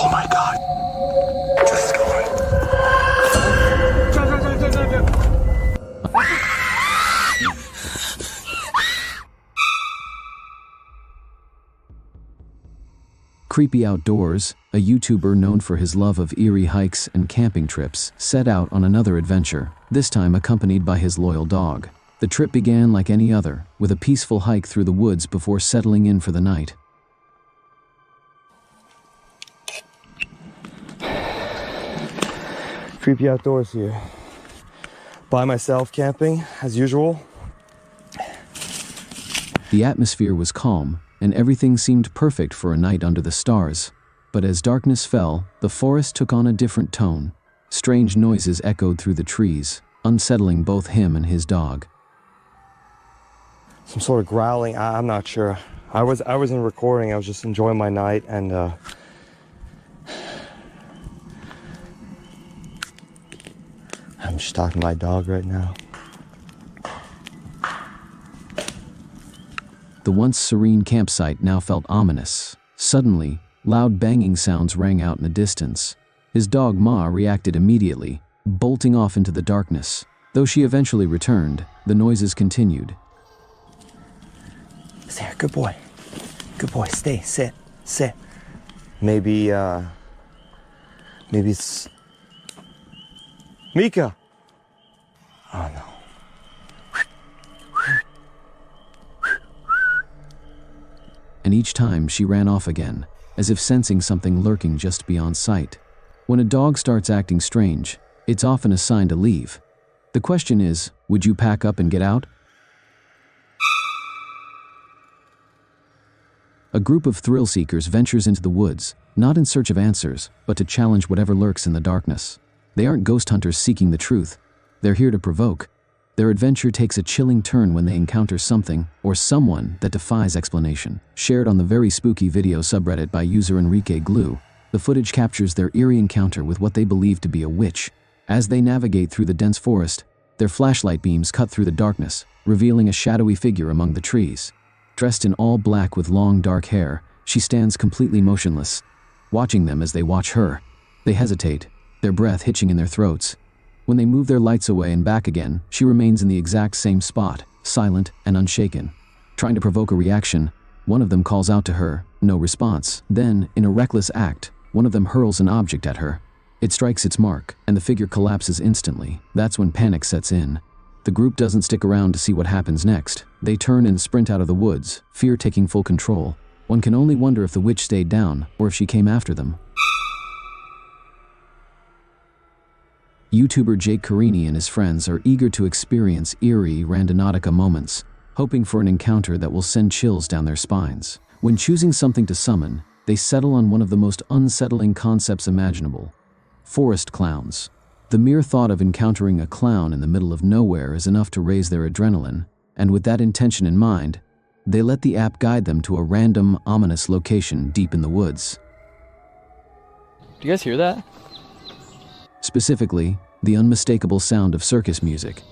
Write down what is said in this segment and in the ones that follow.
Oh my God. Just going. Creepy Outdoors, a YouTuber known for his love of eerie hikes and camping trips, set out on another adventure, this time accompanied by his loyal dog. The trip began like any other, with a peaceful hike through the woods before settling in for the night. Creepy Outdoors here. By myself camping, as usual. The atmosphere was calm, and everything seemed perfect for a night under the stars. But as darkness fell, the forest took on a different tone. Strange noises echoed through the trees, unsettling both him and his dog. Some sort of growling, I'm not sure. I wasn't recording, I was just enjoying my night, and I'm just talking to my dog right now. The once serene campsite now felt ominous. Suddenly, loud banging sounds rang out in the distance. His dog Ma reacted immediately, bolting off into the darkness. Though she eventually returned, the noises continued. There, good boy. Good boy, stay, sit. Maybe it's Mika. Oh no. And each time she ran off again, as if sensing something lurking just beyond sight. When a dog starts acting strange, it's often a sign to leave. The question is, would you pack up and get out? A group of thrill seekers ventures into the woods, not in search of answers, but to challenge whatever lurks in the darkness. They aren't ghost hunters seeking the truth. They're here to provoke. Their adventure takes a chilling turn when they encounter something or someone that defies explanation. Shared on the very spooky video subreddit by user Enrique Glue, the footage captures their eerie encounter with what they believe to be a witch. As they navigate through the dense forest, their flashlight beams cut through the darkness, revealing a shadowy figure among the trees. Dressed in all black with long dark hair, she stands completely motionless, watching them as they watch her. They hesitate, their breath hitching in their throats. When they move their lights away and back again, she remains in the exact same spot, silent and unshaken. Trying to provoke a reaction, one of them calls out to her, no response. Then, in a reckless act, one of them hurls an object at her. It strikes its mark, and the figure collapses instantly. That's when panic sets in. The group doesn't stick around to see what happens next. They turn and sprint out of the woods, fear taking full control. One can only wonder if the witch stayed down, or if she came after them. YouTuber Jake Carini and his friends are eager to experience eerie randonautica moments, hoping for an encounter that will send chills down their spines. When choosing something to summon, they settle on one of the most unsettling concepts imaginable: forest clowns. The mere thought of encountering a clown in the middle of nowhere is enough to raise their adrenaline, and with that intention in mind, they let the app guide them to a random, ominous location deep in the woods. Do you guys hear that? Specifically, the unmistakable sound of circus music.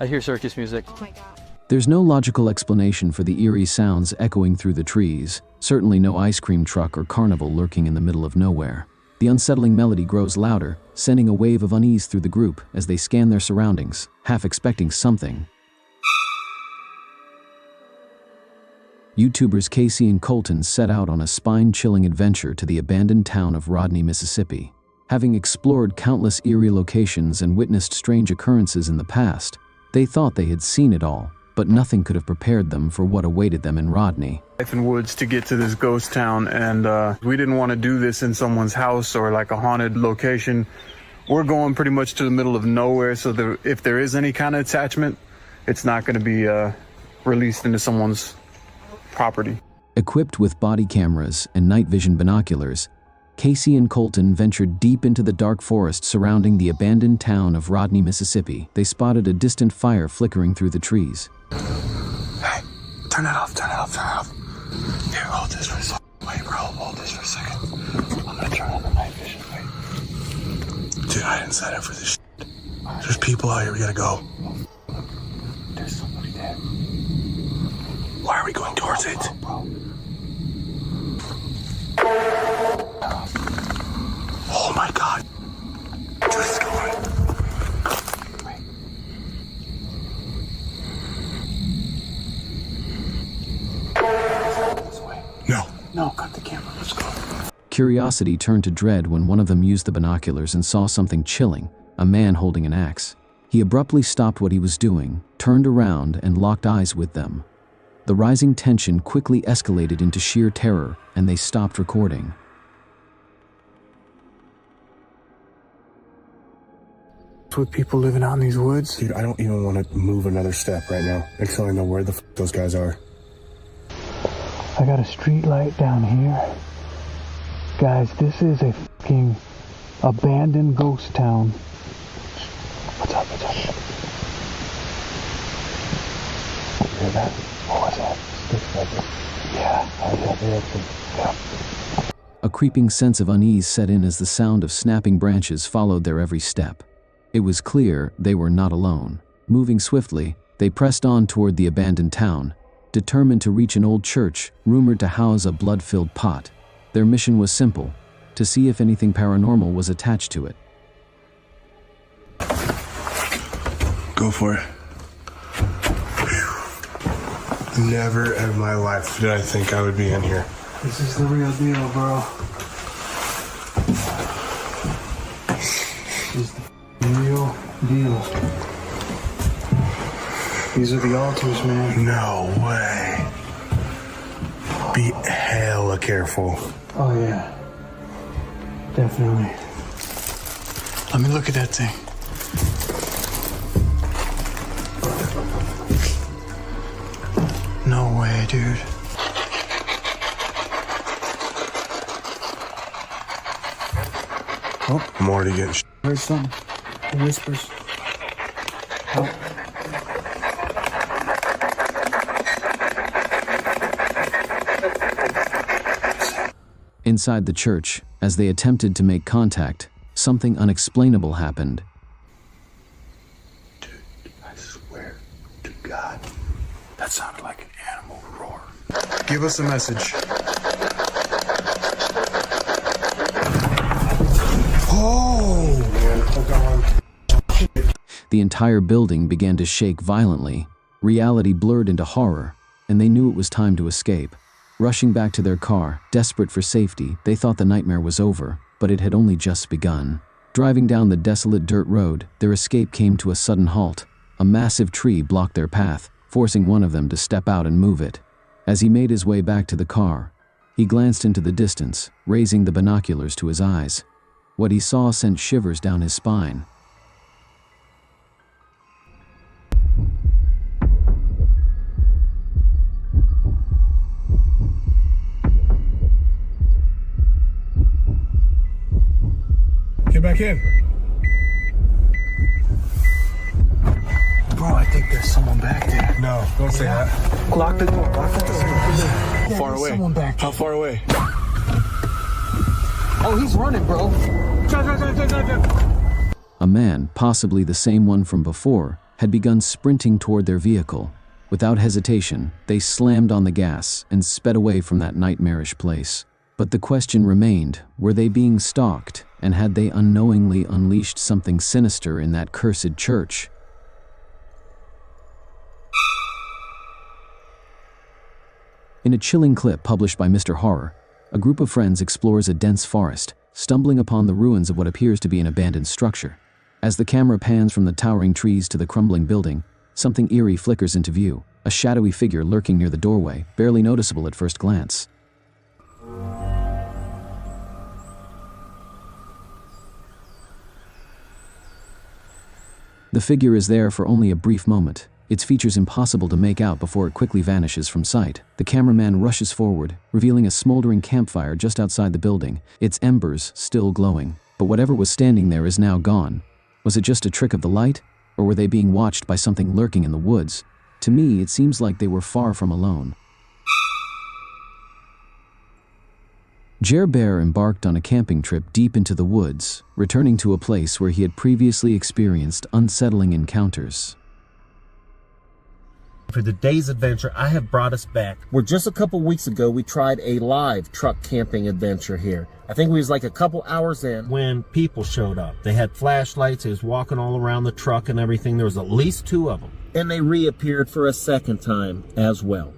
I hear circus music. Oh my God. There's no logical explanation for the eerie sounds echoing through the trees, certainly no ice cream truck or carnival lurking in the middle of nowhere. The unsettling melody grows louder, sending a wave of unease through the group as they scan their surroundings, half expecting something. YouTubers Casey and Colton set out on a spine-chilling adventure to the abandoned town of Rodney, Mississippi. Having explored countless eerie locations and witnessed strange occurrences in the past, they thought they had seen it all, but nothing could have prepared them for what awaited them in Rodney. Life in woods to get to this ghost town, and we didn't want to do this in someone's house or like a haunted location. We're going pretty much to the middle of nowhere, so if there is any kind of attachment, it's not going to be released into someone's property. Equipped with body cameras and night vision binoculars, Casey and Colton ventured deep into the dark forest surrounding the abandoned town of Rodney, Mississippi. They spotted a distant fire flickering through the trees. Hey, turn it off. Here, hold this for a second. Wait, bro, hold this for a second. I'm gonna turn on the night vision, wait. Dude, I didn't sign up for this shit. There's people out here, we gotta go. There's somebody there. Why are we going towards it? Bro. Curiosity turned to dread when one of them used the binoculars and saw something chilling, a man holding an axe. He abruptly stopped what he was doing, turned around, and locked eyes with them. The rising tension quickly escalated into sheer terror, and they stopped recording. With people living out in these woods. Dude, I don't even want to move another step right now until I know where the those guys are. I got a street light down here. Guys, this is a fucking abandoned ghost town. What's up? What's up? You hear that? What was that? Yeah, I heard that. A creeping sense of unease set in as the sound of snapping branches followed their every step. It was clear they were not alone. Moving swiftly, they pressed on toward the abandoned town, determined to reach an old church rumored to house a blood-filled pot. Their mission was simple: to see if anything paranormal was attached to it. Go for it. Whew. Never in my life did I think I would be in here. This is the real deal, bro. This is the real deal. These are the altars, man. No way. Be hella careful. Oh, yeah. Definitely. Let me look at that thing. No way, dude. Oh, more to get. Heard something. Whispers. Help. Inside the church, as they attempted to make contact, something unexplainable happened. Dude, I swear to God, that sounded like an animal roar. Give us a message. Oh! Man, hold on. The entire building began to shake violently. Reality blurred into horror, and they knew it was time to escape. Rushing back to their car, desperate for safety, they thought the nightmare was over, but it had only just begun. Driving down the desolate dirt road, their escape came to a sudden halt. A massive tree blocked their path, forcing one of them to step out and move it. As he made his way back to the car, he glanced into the distance, raising the binoculars to his eyes. What he saw sent shivers down his spine. Get back in. Bro, I think there's someone back there. No, don't say that. Lock the door. Lock the door. How far away? Someone back there. How far away? Oh, he's running, bro. A man, possibly the same one from before, had begun sprinting toward their vehicle. Without hesitation, they slammed on the gas and sped away from that nightmarish place. But the question remained, were they being stalked, and had they unknowingly unleashed something sinister in that cursed church? In a chilling clip published by Mr. Horror, a group of friends explores a dense forest, stumbling upon the ruins of what appears to be an abandoned structure. As the camera pans from the towering trees to the crumbling building, something eerie flickers into view, a shadowy figure lurking near the doorway, barely noticeable at first glance. The figure is there for only a brief moment, its features impossible to make out before it quickly vanishes from sight. The cameraman rushes forward, revealing a smoldering campfire just outside the building, its embers still glowing. But whatever was standing there is now gone. Was it just a trick of the light, or were they being watched by something lurking in the woods? To me, it seems like they were far from alone. Jer Bear embarked on a camping trip deep into the woods, returning to a place where he had previously experienced unsettling encounters. For today's adventure, I have brought us back where just a couple weeks ago we tried a live truck camping adventure here. I think we was like a couple hours in when people showed up. They had flashlights, they was walking all around the truck and everything. There was at least 2 of them. And they reappeared for a second time as well.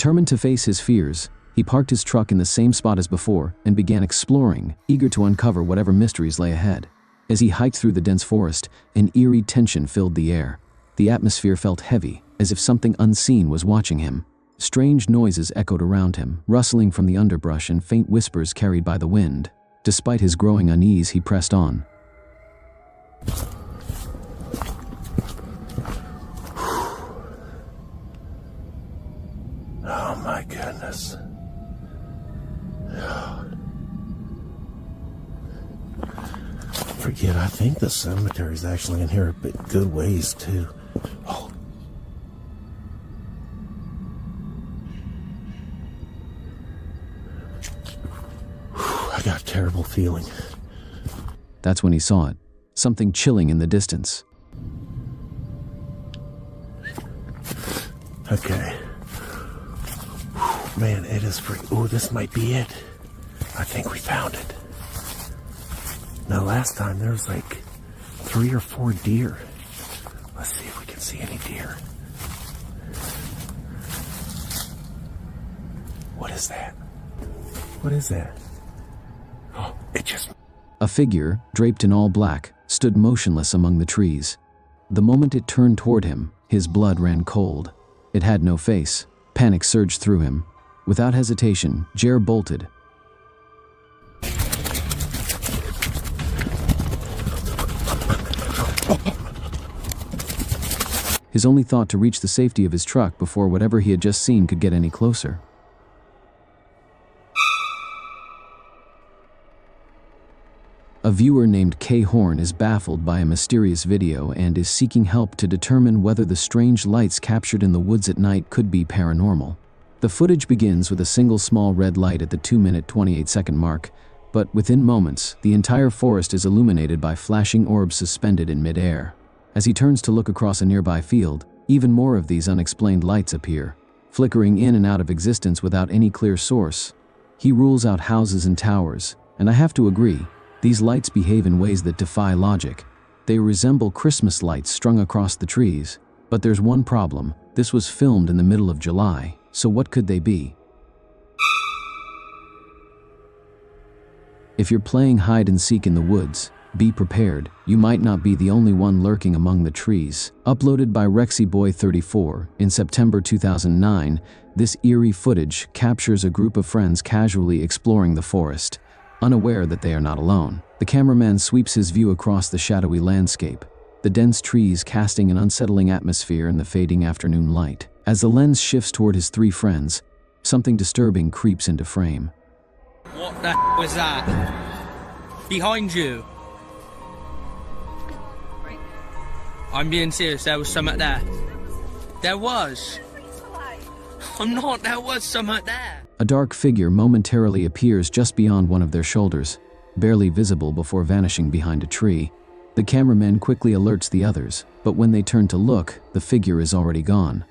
Determined to face his fears, he parked his truck in the same spot as before and began exploring, eager to uncover whatever mysteries lay ahead. As he hiked through the dense forest, an eerie tension filled the air. The atmosphere felt heavy, as if something unseen was watching him. Strange noises echoed around him, rustling from the underbrush and faint whispers carried by the wind. Despite his growing unease, he pressed on. Oh my goodness. Forget, I think the cemetery's actually in here a bit good ways too. Oh. I got a terrible feeling. That's when he saw it, something chilling in the distance. Okay. Man, it is pretty. Oh, this might be it. I think we found it. Now, last time there was like 3 or 4 deer. Let's see if we can see any deer. What is that? What is that? Oh, it just... A figure, draped in all black, stood motionless among the trees. The moment it turned toward him, his blood ran cold. It had no face. Panic surged through him. Without hesitation, Jer bolted. His only thought to reach the safety of his truck before whatever he had just seen could get any closer. A viewer named Kay Horn is baffled by a mysterious video and is seeking help to determine whether the strange lights captured in the woods at night could be paranormal. The footage begins with a single small red light at the 2-minute 28-second mark, but within moments, the entire forest is illuminated by flashing orbs suspended in midair. As he turns to look across a nearby field, even more of these unexplained lights appear, flickering in and out of existence without any clear source. He rules out houses and towers, and I have to agree, these lights behave in ways that defy logic. They resemble Christmas lights strung across the trees. But there's one problem. This was filmed in the middle of July, so what could they be? If you're playing hide and seek in the woods, be prepared. You might not be the only one lurking among the trees. Uploaded by RexyBoy34 in September 2009, this eerie footage captures a group of friends casually exploring the forest. Unaware that they are not alone, the cameraman sweeps his view across the shadowy landscape, the dense trees casting an unsettling atmosphere in the fading afternoon light. As the lens shifts toward his 3 friends, something disturbing creeps into frame. What the was that? Behind you. I'm being serious, there was something there. There was. I'm not, there was something there. A dark figure momentarily appears just beyond one of their shoulders, barely visible before vanishing behind a tree. The cameraman quickly alerts the others, but when they turn to look, the figure is already gone.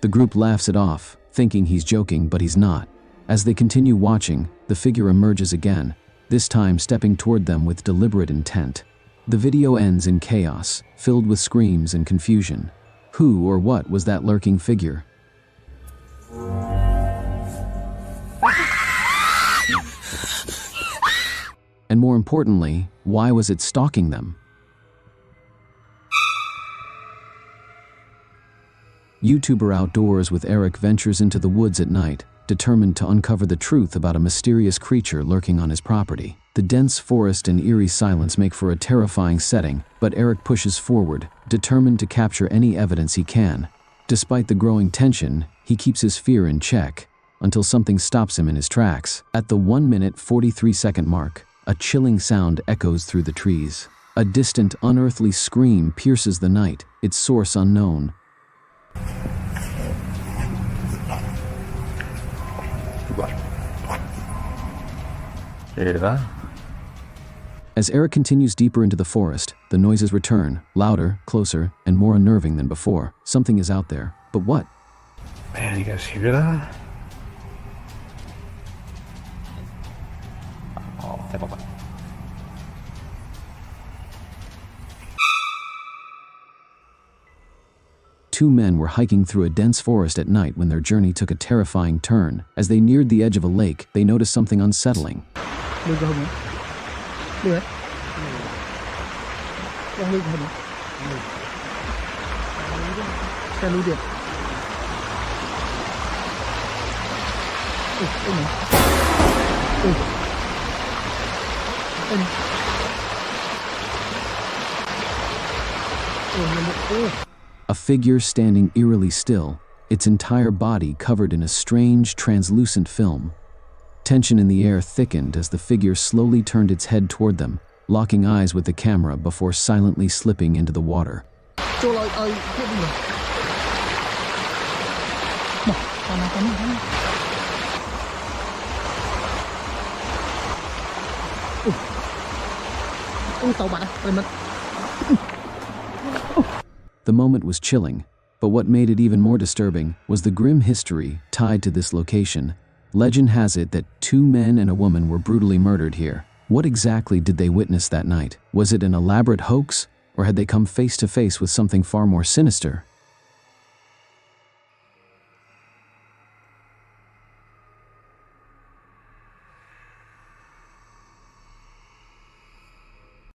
The group laughs it off, thinking he's joking, but he's not. As they continue watching, the figure emerges again, this time stepping toward them with deliberate intent. The video ends in chaos, filled with screams and confusion. Who or what was that lurking figure? And more importantly, why was it stalking them? YouTuber Outdoors with Eric ventures into the woods at night, determined to uncover the truth about a mysterious creature lurking on his property. The dense forest and eerie silence make for a terrifying setting, but Eric pushes forward, determined to capture any evidence he can. Despite the growing tension, he keeps his fear in check, until something stops him in his tracks. At the 1-minute 43-second mark, a chilling sound echoes through the trees. A distant, unearthly scream pierces the night, its source unknown. As Eric continues deeper into the forest, the noises return, louder, closer, and more unnerving than before. Something is out there, but what? Man, you guys hear that? two men were hiking through a dense forest at night when their journey took a terrifying turn. As they neared the edge of a lake, they noticed something unsettling. A figure standing eerily still, its entire body covered in a strange, translucent film. Tension in the air thickened as the figure slowly turned its head toward them, locking eyes with the camera before silently slipping into the water. The moment was chilling, but what made it even more disturbing was the grim history tied to this location. Legend has it that two men and a woman were brutally murdered here. What exactly did they witness that night? Was it an elaborate hoax, or had they come face to face with something far more sinister?